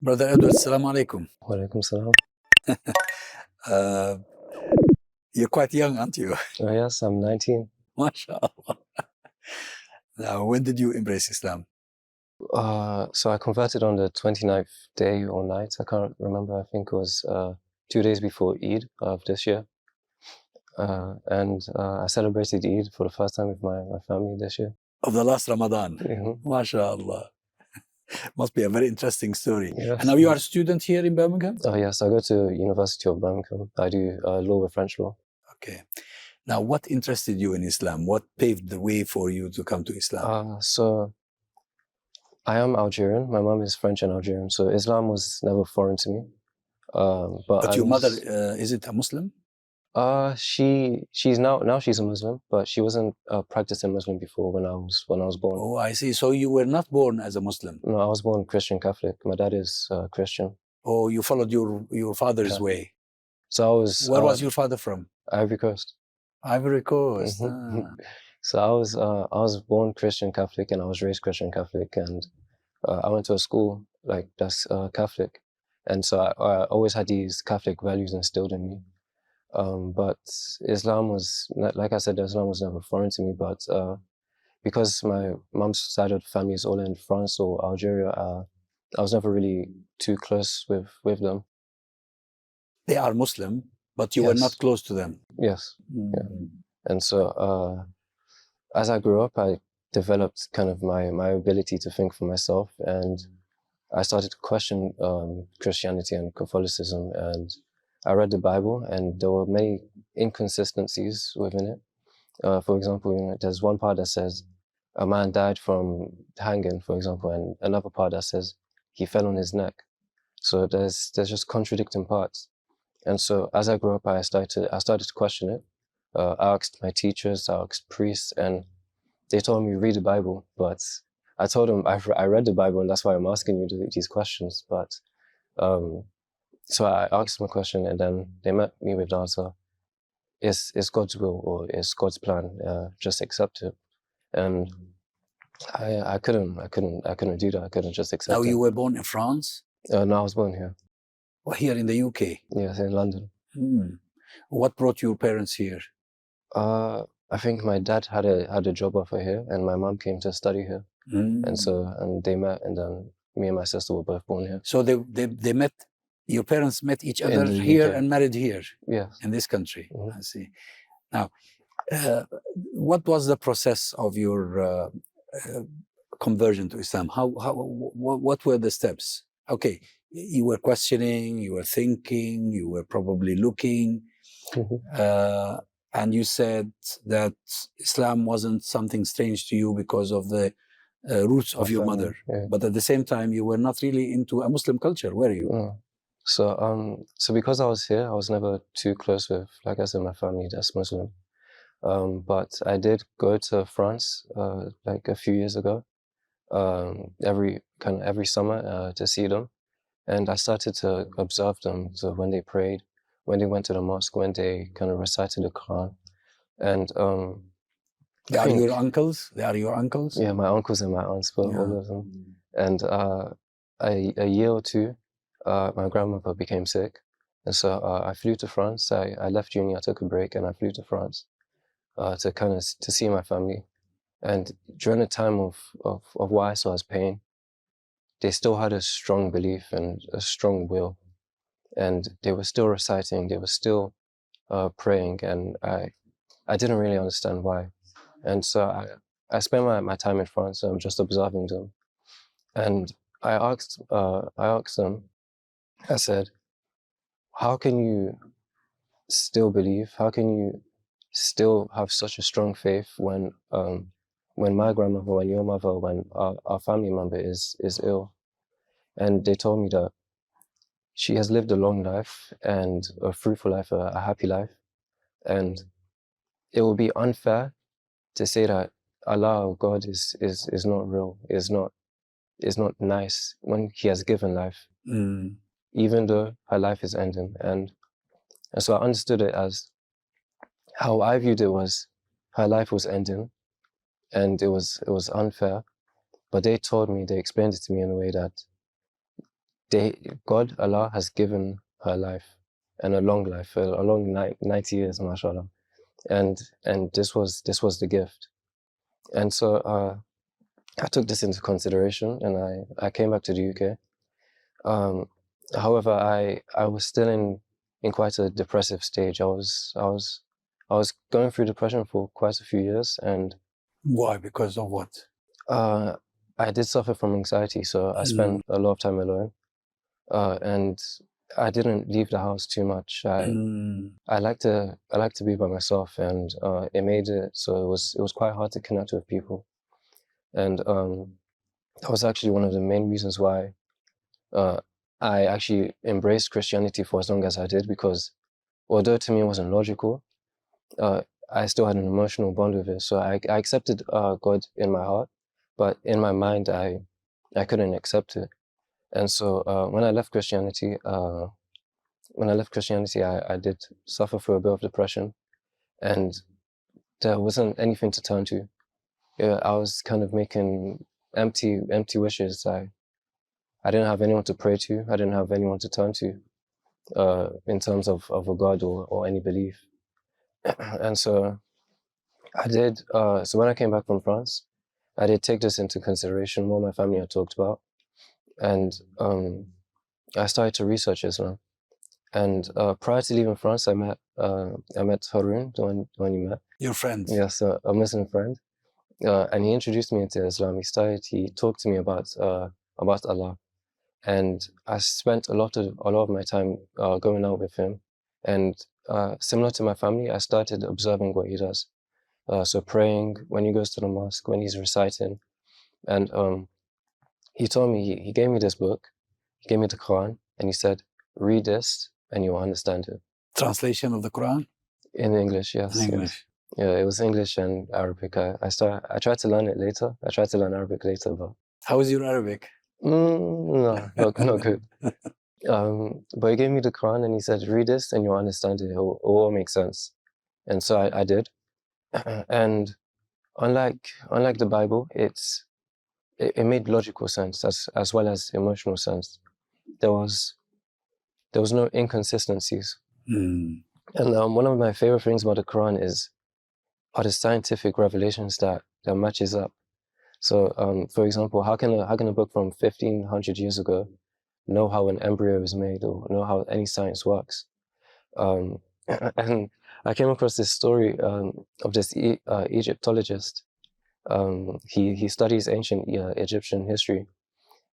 Brother Edward, Assalamu alaikum. Walaikum salam. Uh, you're quite young, aren't you? Oh, yes, I'm 19. MashaAllah. Now, when did you embrace Islam? So I converted on the 29th day or night. I can't remember. I think it was 2 days before Eid of this year. And I celebrated Eid for the first time with my family this year. Of the last Ramadan. Mhm. MashaAllah. Must be a very interesting story. Yes. And now you are a student here in Birmingham? Oh, yes, I go to University of Birmingham. I do law with French law. Okay. Now, what interested you in Islam? What paved the way for you to come to Islam? So I am Algerian. My mom is French and Algerian, so Islam was never foreign to me. But your mother, is it a Muslim? She's now she's a Muslim, but she wasn't practicing Muslim before when I was born. Oh, I see. So you were not born as a Muslim? No, I was born Christian Catholic. My dad is Christian. Oh, you followed your father's way. So I was. Where was your father from? Ivory Coast. Ivory Coast. Mhm. So I was born Christian Catholic and I was raised Christian Catholic, and I went to a school like that's Catholic, and so I always had these Catholic values instilled in me. But Islam was, like I said, Islam was never foreign to me, but because my mom's side of the family is all in France or Algeria, I was never really too close with them. They are Muslim, but you were not close to them. Yes. Yeah. And so as I grew up, I developed kind of my ability to think for myself, and I started to question Christianity and Catholicism, and I read the Bible, and there were many inconsistencies within it. For example, there's one part that says a man died from hanging, for example, and another part that says he fell on his neck. So there's just contradicting parts. And so as I grew up, I started to question it. I asked my teachers, I asked priests, and they told me read the Bible. But I told them I read the Bible, and that's why I'm asking you these questions. But so I asked them a question, and then they met me with the answer: "It's God's will or it's God's plan. Just accept it." And I couldn't do that. I couldn't just accept it. Now, you were born in France? No, I was born here. Or here in the UK? Yes, in London. What brought your parents here? I think my dad had a job offer here, and my mom came to study here, and they met, and then me and my sister were both born here. So they met. Your parents met each other here UK. and married here. Yes. In this country. Mhm. I see. Now, what was the process of your conversion to Islam? What were the steps? Okay, you were questioning, you were thinking, you were probably looking, and you said that Islam wasn't something strange to you because of the roots of your mother. Yeah. But at the same time, you were not really into a Muslim culture, were you? No. So because I was here, I was never too close with, like I said, my family that's Muslim. But I did go to France like a few years ago, every summer to see them, and I started to observe them. So when they prayed, when they went to the mosque, when they kind of recited the Quran, and They are your uncles? They are your uncles? Yeah, my uncles and my aunts, all of them. And a year or two, my grandmother became sick, and so I flew to France. I left uni, I took a break, and I flew to France to see my family. And during the time of what I saw as pain, they still had a strong belief and a strong will, and they were still reciting, they were still praying, and I didn't really understand why. And so I spent my time in France just observing them, and I asked them, I said, how can you still believe? How can you still have such a strong faith when my grandmother, when your mother, when our family member is ill? And they told me that she has lived a long life and a fruitful life, a happy life, and it would be unfair to say that Allah or God is not real, is not nice when He has given life, even though her life is ending. And so I understood it as, how I viewed it was, her life was ending, and it was unfair. But they told me, they explained it to me in a way that God, Allah, has given her life, and a long life, a long 90 years, mashallah. And this was the gift. And so I took this into consideration, and I came back to the UK. However, I was still in quite a depressive stage. I was going through depression for quite a few years, and why? Because of what? I did suffer from anxiety, so I spent a lot of time alone, and I didn't leave the house too much. I like to be by myself, and it made it so it was quite hard to connect with people, and that was actually one of the main reasons why I actually embraced Christianity for as long as I did, because although to me it wasn't logical, I still had an emotional bond with it. So I accepted God in my heart, but in my mind I couldn't accept it. And so when I left Christianity, I did suffer through a bit of depression, and there wasn't anything to turn to. Yeah, I was kind of making empty wishes. I didn't have anyone to pray to. I didn't have anyone to turn to in terms of a God or any belief. And so I did. So when I came back from France, I did take this into consideration, what my family had talked about, and I started to research Islam. And prior to leaving France, I met Haroon, the one you met. Your friend? Yes, a Muslim friend, and he introduced me into Islam. He talked to me about Allah, and I spent a lot of my time going out with him. And similar to my family, I started observing what he does. So praying when he goes to the mosque, when he's reciting, and he told me, he gave me this book, he gave me the Quran, and he said, read this and you will understand it. Translation of the Quran? In English, yes. In English. Yes. Yeah, it was English and Arabic. I tried to learn it later. I tried to learn Arabic later, but... How is your Arabic? No, not good. But he gave me the Quran and he said, read this and you'll understand it. It will all make sense. And so I did. And unlike the Bible, it made logical sense as well as emotional sense. There was no inconsistencies. And one of my favorite things about the Quran are the scientific revelations that matches up. So, for example, how can a book from 1500 years ago know how an embryo is made or know how any science works? And I came across this story of this Egyptologist. He studies ancient Egyptian history,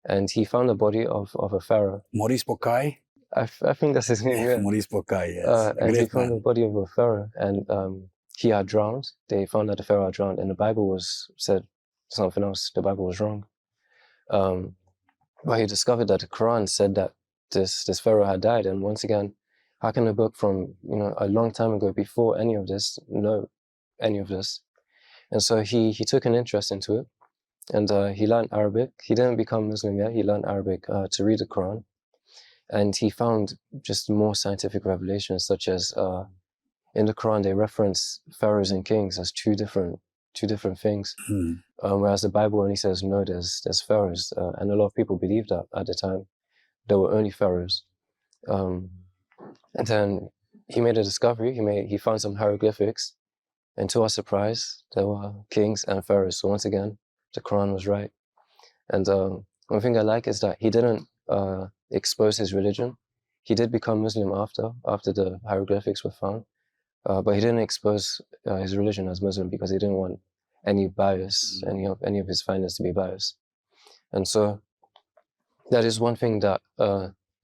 and he found the body of a pharaoh. Maurice Bucaille? I think that's his name. Yeah. Maurice Bucaille, yes. And he found the body of a pharaoh, and he had drowned. They found that the pharaoh had drowned, and the Bible said something else. The Bible was wrong. But he discovered that the Quran said that this pharaoh had died, and once again, how can a book from a long time ago, before any of this, know any of this? And so he took an interest into it, and he learned Arabic. He didn't become Muslim yet. He learned Arabic to read the Quran, and he found just more scientific revelations, such as in the Quran they reference pharaohs and kings as two different things, whereas the Bible only says no, there's pharaohs, and a lot of people believed that at the time there were only pharaohs. And then he made a discovery. He found some hieroglyphics, and to our surprise, there were kings and pharaohs. So once again, the Quran was right. And one thing I like is that he didn't expose his religion. He did become Muslim after the hieroglyphics were found, but he didn't expose his religion as Muslim because he didn't want any bias, any of his findings to be biased. And so that is one thing that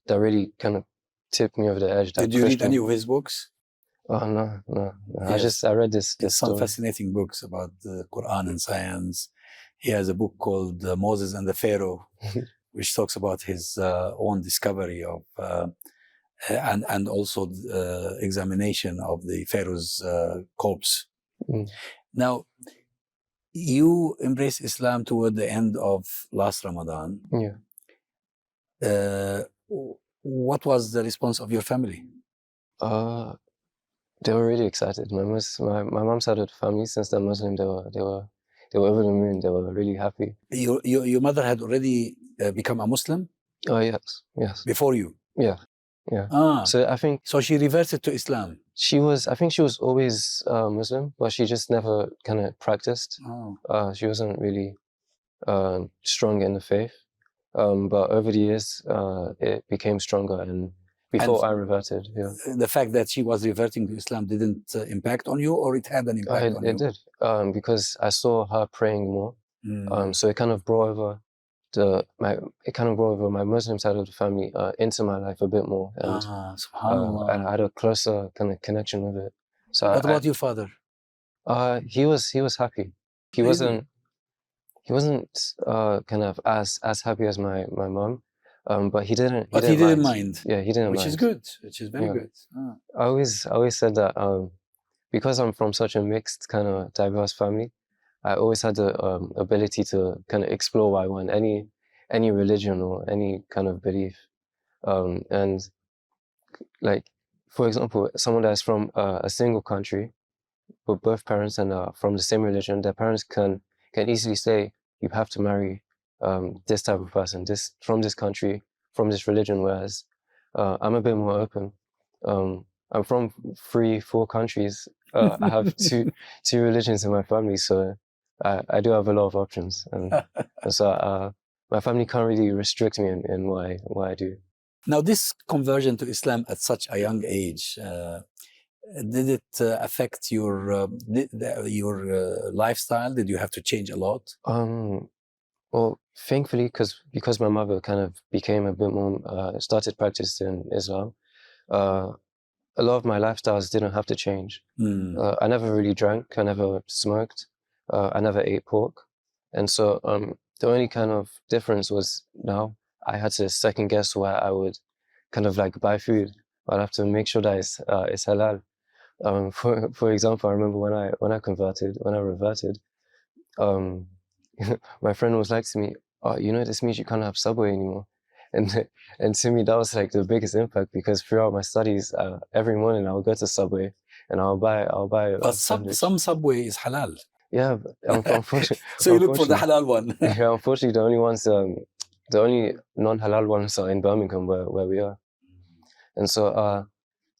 really kind of tipped me over the edge. Did you read any of his books? Oh no. Yes. I read this. There's some story. fascinating books about the Quran and science. He has a book called Moses and the Pharaoh, which talks about his own discovery of and also examination of the Pharaoh's corpse. Now, you embraced Islam toward the end of last Ramadan. Yeah. What was the response of your family? They were really excited. My mom's side of the family, since they're Muslim, they were over the moon. They were really happy. Your mother had already become a Muslim? Oh yes. before you. Yeah. Ah, So I think so she reverted to Islam. I think she was always Muslim, but she just never kind of practiced. Oh. She wasn't really strong in the faith. But over the years, it became stronger, and before I reverted, yeah. The fact that she was reverting to Islam didn't impact on you, or it had an impact on you? It did, because I saw her praying more. Mm. So it kind of brought over my Muslim side of the family into my life a bit more, and Subhanallah. I had a closer kind of connection with it. So What about your father? he was happy. He Really? wasn't kind of as happy as my mom, but he didn't mind. Yeah, he didn't Which mind. is good. Which is very Yeah. good. I always said that because I'm from such a mixed kind of diverse family, I always had the ability to kind of explore what I want, any religion or any kind of belief, and like, for example, someone that's from a single country, but both parents and from the same religion, their parents can easily say you have to marry this type of person, this from this country, from this religion. Whereas I'm a bit more open. I'm from 3-4 countries. I have two religions in my family, so I do have a lot of options, and so my family can't really restrict me in what I do. Now, this conversion to Islam at such a young age, did it affect your lifestyle? Did you have to change a lot? Well, thankfully, because my mother kind of became a bit more started practicing Islam, a lot of my lifestyles didn't have to change. I never really drank, I never smoked, I never ate pork, and so the only kind of difference was now I had to second guess where I would kind of like buy food. I'd have to make sure that it's halal. For example, I remember when I reverted, my friend was like to me, "Oh, you know, this means you can't have Subway anymore." And to me, that was like the biggest impact, because throughout my studies, every morning I would go to Subway and I'll buy But a sandwich. some Subway is halal. Yeah, unfortunately. So you look for the halal one. Yeah, unfortunately, the only non-halal ones are in Birmingham, where we are. And so a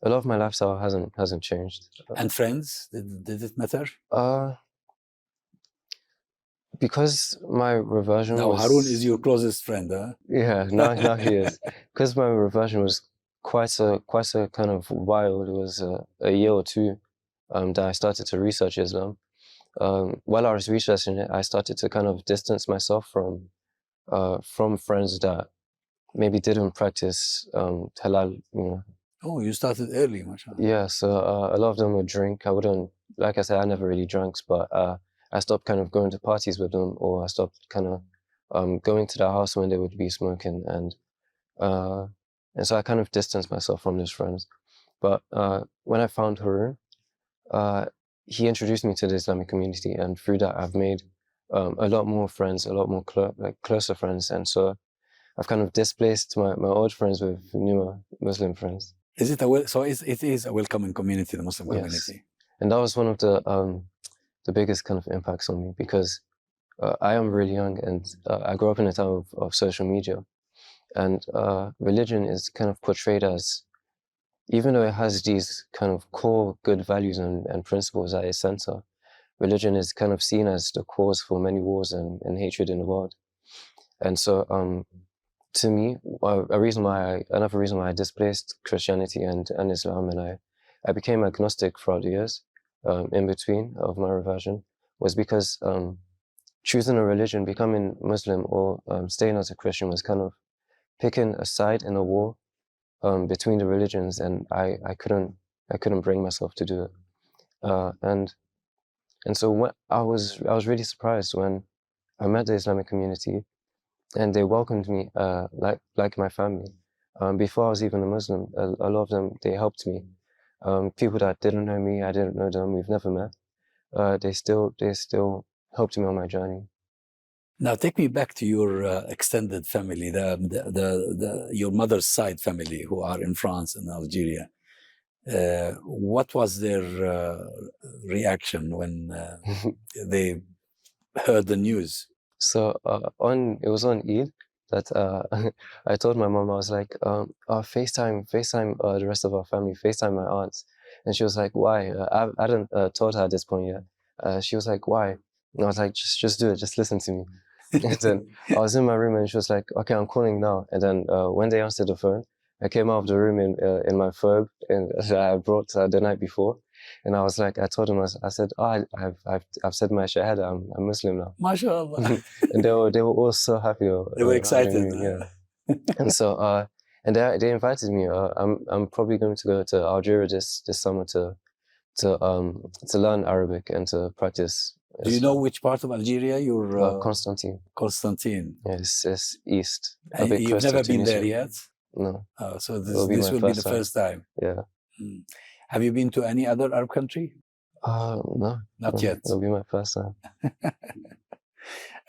lot of my lifestyle hasn't changed. And friends, did it matter? Because my reversion Now was... Harun is your closest friend, huh? Yeah, now he is. Because my reversion was quite a kind of wild. It was a year or two that I started to research Islam. While I was researching it, I started to kind of distance myself from friends that maybe didn't practice halal, you know. Oh, you started early, mashallah. Yeah, so a lot of them would drink. I wouldn't, like I said, I never really drank, but I stopped kind of going to parties with them, or I stopped kind of going to their house when they would be smoking, and so I kind of distanced myself from those friends. But when I found Harun, he introduced me to the Islamic community, and through that I've made a lot more friends, a lot more closer friends, and so I've kind of displaced my old friends with newer Muslim friends. Is it so? It is a welcoming community, the Muslim community. Yes. And that was one of the biggest kind of impacts on me, because I am really young, and I grew up in a time of social media, and religion is kind of portrayed as, even though it has these kind of core good values and principles at its center, religion is kind of seen as the cause for many wars and hatred in the world. And so to me, another reason why I displaced Christianity and Islam, and I became agnostic throughout the years in between of my reversion, was because choosing a religion, becoming Muslim, or staying as a Christian, was kind of picking a side in a war between the religions, and I couldn't bring myself to do it. And so when I was really surprised when I met the Islamic community, and they welcomed me like my family. Before I was even a Muslim, a lot of them, they helped me. People that didn't know me, I didn't know them, we've never met. They still helped me on my journey. Now take me back to your extended family, your mother's side family, who are in France and Algeria. What was their reaction when they heard the news? So it was on Eid that I told my mom, I was like, FaceTime the rest of our family, FaceTime my aunts. And she was like, why? I hadn't told her at this point yet. She was like, why? And I was like, just do it, just listen to me. And then I was in my room and she was like, okay, I'm calling now. And then when they answered the phone, I came out of the room in my thobe that I brought the night before. And I was like, I told them, I said, I've said my shahada, I'm Muslim now. MashaAllah. And they were all so happy. They were excited. Yeah. And so, and they invited me. I'm probably going to go to Algeria this summer to learn Arabic and to practice. Do you know which part of Algeria you're? Constantine. Constantine. Yes, it's east. And you've never been there yet? No. So this will be the first time. Yeah. Have you been to any other Arab country? No. Not yet. It'll be my first time.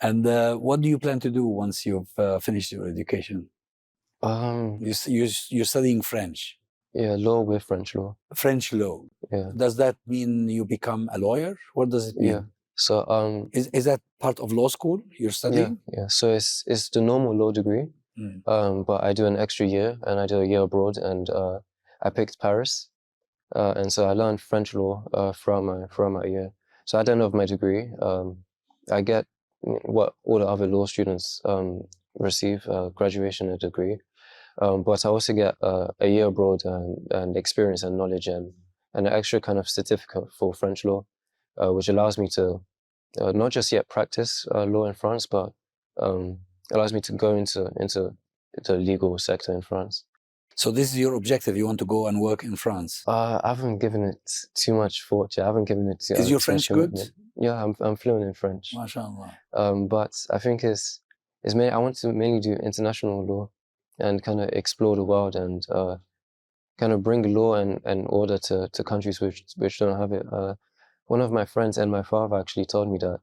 And what do you plan to do once you've finished your education? You're studying French. Yeah, law with French law. French law. Yeah. Does that mean you become a lawyer? What does it mean? Yeah. So is that part of law school you're studying? Yeah. So it's the normal law degree. But I do an extra year and I do a year abroad, and I picked Paris. And so I learned French law throughout my year. So at the end of my degree, I get what all the other law students receive, graduation and degree. But I also get a year abroad and experience and knowledge and an extra kind of certificate for French law, which allows me to not just yet practice law in France, but allows me to go into the legal sector in France. So this is your objective? You want to go and work in France? I haven't given it too much thought. I haven't given it. Is your French good? Yeah, I'm fluent in French. MashaAllah. But I think it's mainly, I want to mainly do international law and kind of explore the world and kind of bring law and order to countries which don't have it. One of my friends and my father actually told me that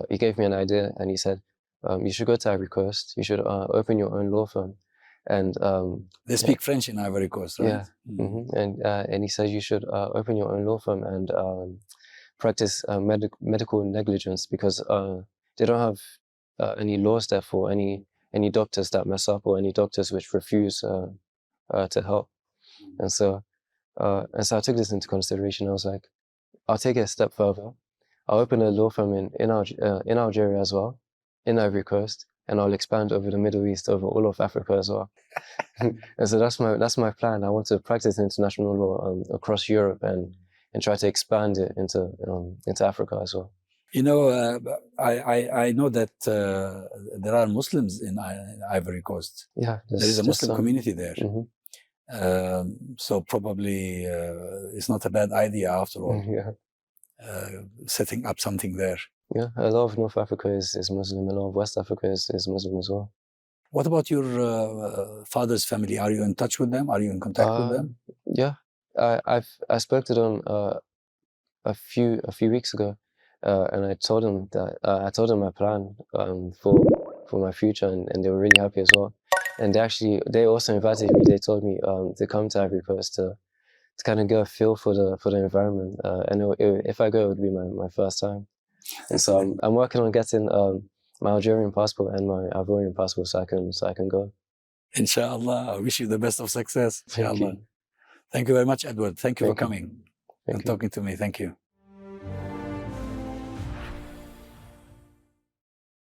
he gave me an idea and he said, you should go to Ivory Coast. You should open your own law firm. And they speak French in Ivory Coast, right? Yeah. And he said you should open your own law firm and practice medical negligence, because they don't have any laws there for any doctors that mess up or any doctors which refuse to help. And so I took this into consideration. I was like, I'll take it a step further. I'll open a law firm in Algeria as well, in Ivory Coast, and I'll expand over the Middle East, over all of Africa as well. And so that's my plan. I want to practice international law across Europe and try to expand it into Africa as well. You know, I know that there are Muslims in Ivory Coast. Yeah, there is a Muslim community there. So probably it's not a bad idea after all. Setting up something there. Yeah, a lot of North Africa is Muslim. A lot of West Africa is Muslim as well. What about your father's family? Are you in touch with them? Are you in contact with them? Yeah, I spoke to them a few weeks ago, and I told them that I told them my plan for my future, and they were really happy as well. And they also invited me. They told me to come to Ivory Coast to kind of get a feel for the environment. And if I go, it would be my first time. And so I'm working on getting my Algerian passport and my Ivorian passport so I can go. Inshallah, I wish you the best of success. Inshallah. Thank you very much, Edward. Thank you for coming and talking to me. Thank you.